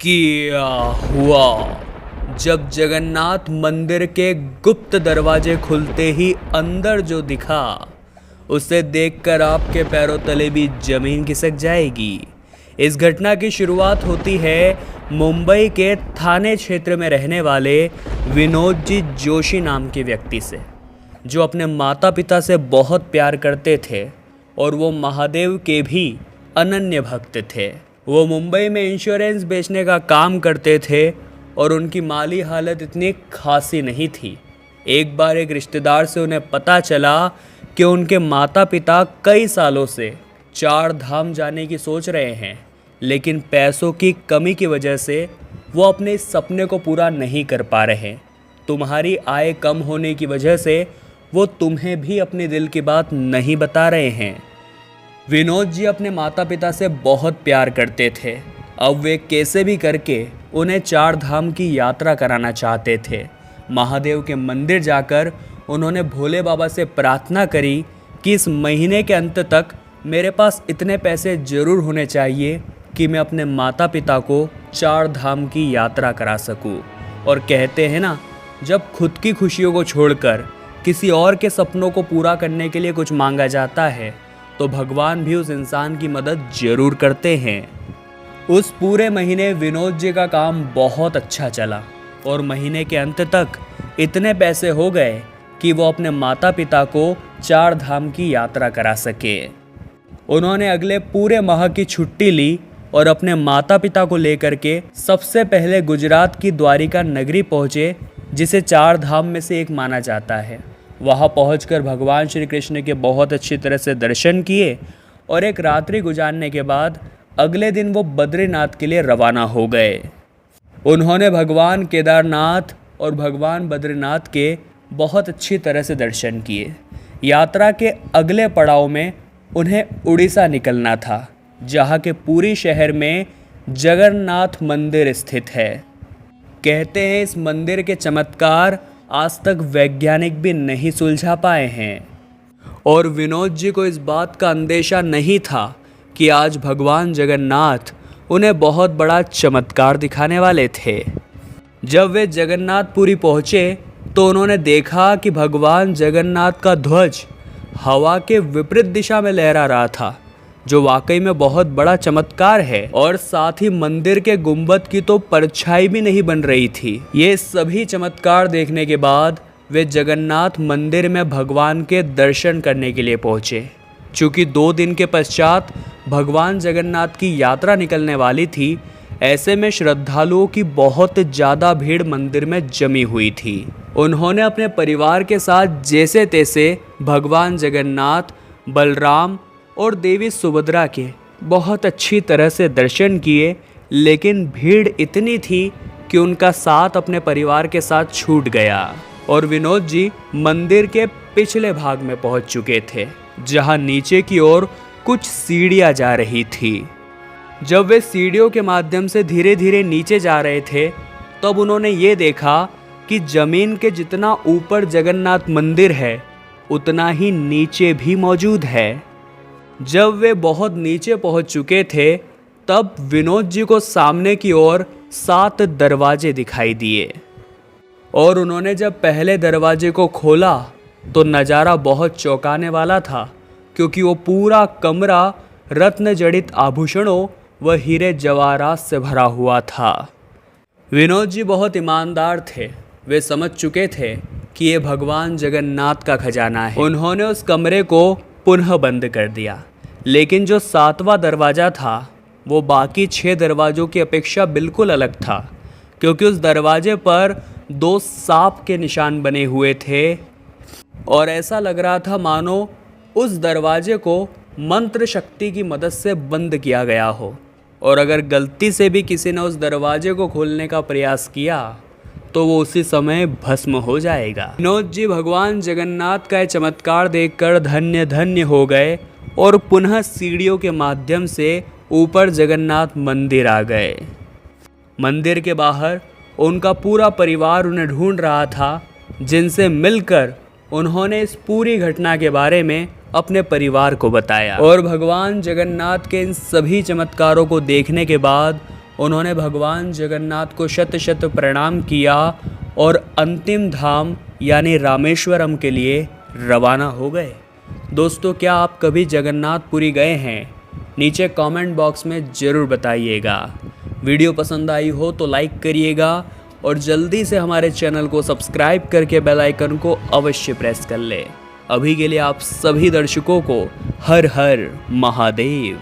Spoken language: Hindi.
क्या हुआ जब जगन्नाथ मंदिर के गुप्त दरवाजे खुलते ही अंदर जो दिखा उसे देखकर आपके पैरों तले भी जमीन खिसक जाएगी। इस घटना की शुरुआत होती है मुंबई के थाने क्षेत्र में रहने वाले विनोद जी जोशी नाम के व्यक्ति से, जो अपने माता पिता से बहुत प्यार करते थे और वो महादेव के भी अनन्य भक्त थे। वो मुंबई में इंश्योरेंस बेचने का काम करते थे और उनकी माली हालत इतनी खासी नहीं थी। एक बार एक रिश्तेदार से उन्हें पता चला कि उनके माता पिता कई सालों से 4 धाम जाने की सोच रहे हैं, लेकिन पैसों की कमी की वजह से वो अपने इस सपने को पूरा नहीं कर पा रहे। तुम्हारी आय कम होने की वजह से वो तुम्हें भी अपने दिल की बात नहीं बता रहे हैं। विनोद जी अपने माता पिता से बहुत प्यार करते थे। अब वे कैसे भी करके उन्हें 4 धाम की यात्रा कराना चाहते थे। महादेव के मंदिर जाकर उन्होंने भोले बाबा से प्रार्थना करी कि इस महीने के अंत तक मेरे पास इतने पैसे ज़रूर होने चाहिए कि मैं अपने माता पिता को 4 धाम की यात्रा करा सकूं। और कहते हैं ना, जब खुद की खुशियों को छोड़कर किसी और के सपनों को पूरा करने के लिए कुछ मांगा जाता है तो भगवान भी उस इंसान की मदद ज़रूर करते हैं। उस पूरे महीने विनोद जी का काम बहुत अच्छा चला और महीने के अंत तक इतने पैसे हो गए कि वो अपने माता पिता को 4 धाम की यात्रा करा सके। उन्होंने अगले पूरे माह की छुट्टी ली और अपने माता पिता को लेकर के सबसे पहले गुजरात की द्वारिका नगरी पहुँचे, जिसे 4 धाम में से एक माना जाता है। वहाँ पहुंचकर भगवान श्री कृष्ण के बहुत अच्छी तरह से दर्शन किए और एक रात्रि गुजारने के बाद अगले दिन वो बद्रीनाथ के लिए रवाना हो गए। उन्होंने भगवान केदारनाथ और भगवान बद्रीनाथ के बहुत अच्छी तरह से दर्शन किए। यात्रा के अगले पड़ाव में उन्हें उड़ीसा निकलना था, जहाँ के पुरी शहर में जगन्नाथ मंदिर स्थित है। कहते हैं इस मंदिर के चमत्कार आज तक वैज्ञानिक भी नहीं सुलझा पाए हैं। और विनोद जी को इस बात का अंदेशा नहीं था कि आज भगवान जगन्नाथ उन्हें बहुत बड़ा चमत्कार दिखाने वाले थे। जब वे जगन्नाथपुरी पहुँचे तो उन्होंने देखा कि भगवान जगन्नाथ का ध्वज हवा के विपरीत दिशा में लहरा रहा था, जो वाकई में बहुत बड़ा चमत्कार है। और साथ ही मंदिर के गुंबद की तो परछाई भी नहीं बन रही थी। ये सभी चमत्कार देखने के बाद वे जगन्नाथ मंदिर में भगवान के दर्शन करने के लिए पहुंचे। चूँकि 2 दिन के पश्चात भगवान जगन्नाथ की यात्रा निकलने वाली थी, ऐसे में श्रद्धालुओं की बहुत ज़्यादा भीड़ मंदिर में जमी हुई थी। उन्होंने अपने परिवार के साथ जैसे तैसे भगवान जगन्नाथ, बलराम और देवी सुभद्रा के बहुत अच्छी तरह से दर्शन किए, लेकिन भीड़ इतनी थी कि उनका साथ अपने परिवार के साथ छूट गया और विनोद जी मंदिर के पिछले भाग में पहुंच चुके थे, जहां नीचे की ओर कुछ सीढ़ियां जा रही थी। जब वे सीढ़ियों के माध्यम से धीरे धीरे नीचे जा रहे थे, तब उन्होंने ये देखा कि जमीन के जितना ऊपर जगन्नाथ मंदिर है, उतना ही नीचे भी मौजूद है। जब वे बहुत नीचे पहुंच चुके थे, तब विनोद जी को सामने की ओर 7 दरवाजे दिखाई दिए और उन्होंने जब पहले दरवाजे को खोला तो नज़ारा बहुत चौंकाने वाला था, क्योंकि वो पूरा कमरा रत्न जड़ित आभूषणों व हीरे जवाहरात से भरा हुआ था। विनोद जी बहुत ईमानदार थे। वे समझ चुके थे कि ये भगवान जगन्नाथ का खजाना है। उन्होंने उस कमरे को पुनः बंद कर दिया, लेकिन जो 7वां दरवाज़ा था वो बाकी 6 दरवाज़ों की अपेक्षा बिल्कुल अलग था, क्योंकि उस दरवाजे पर 2 सांप के निशान बने हुए थे और ऐसा लग रहा था मानो उस दरवाजे को मंत्र शक्ति की मदद से बंद किया गया हो, और अगर गलती से भी किसी ने उस दरवाजे को खोलने का प्रयास किया तो वो उसी समय भस्म हो जाएगा। विनोद जी भगवान जगन्नाथ का चमत्कार देखकर धन्य धन्य हो गए और पुनः सीढ़ियों के माध्यम से ऊपर जगन्नाथ मंदिर आ गए। मंदिर के बाहर उनका पूरा परिवार उन्हें ढूंढ रहा था, जिनसे मिलकर उन्होंने इस पूरी घटना के बारे में अपने परिवार को बताया। और भगवान जगन्नाथ के इन सभी चमत्कारों को देखने के बाद उन्होंने भगवान जगन्नाथ को शत शत प्रणाम किया और अंतिम धाम यानी रामेश्वरम के लिए रवाना हो गए। दोस्तों, क्या आप कभी जगन्नाथपुरी गए हैं? नीचे कमेंट बॉक्स में ज़रूर बताइएगा। वीडियो पसंद आई हो तो लाइक करिएगा और जल्दी से हमारे चैनल को सब्सक्राइब करके बेल आइकन को अवश्य प्रेस कर ले। अभी के लिए आप सभी दर्शकों को हर हर महादेव।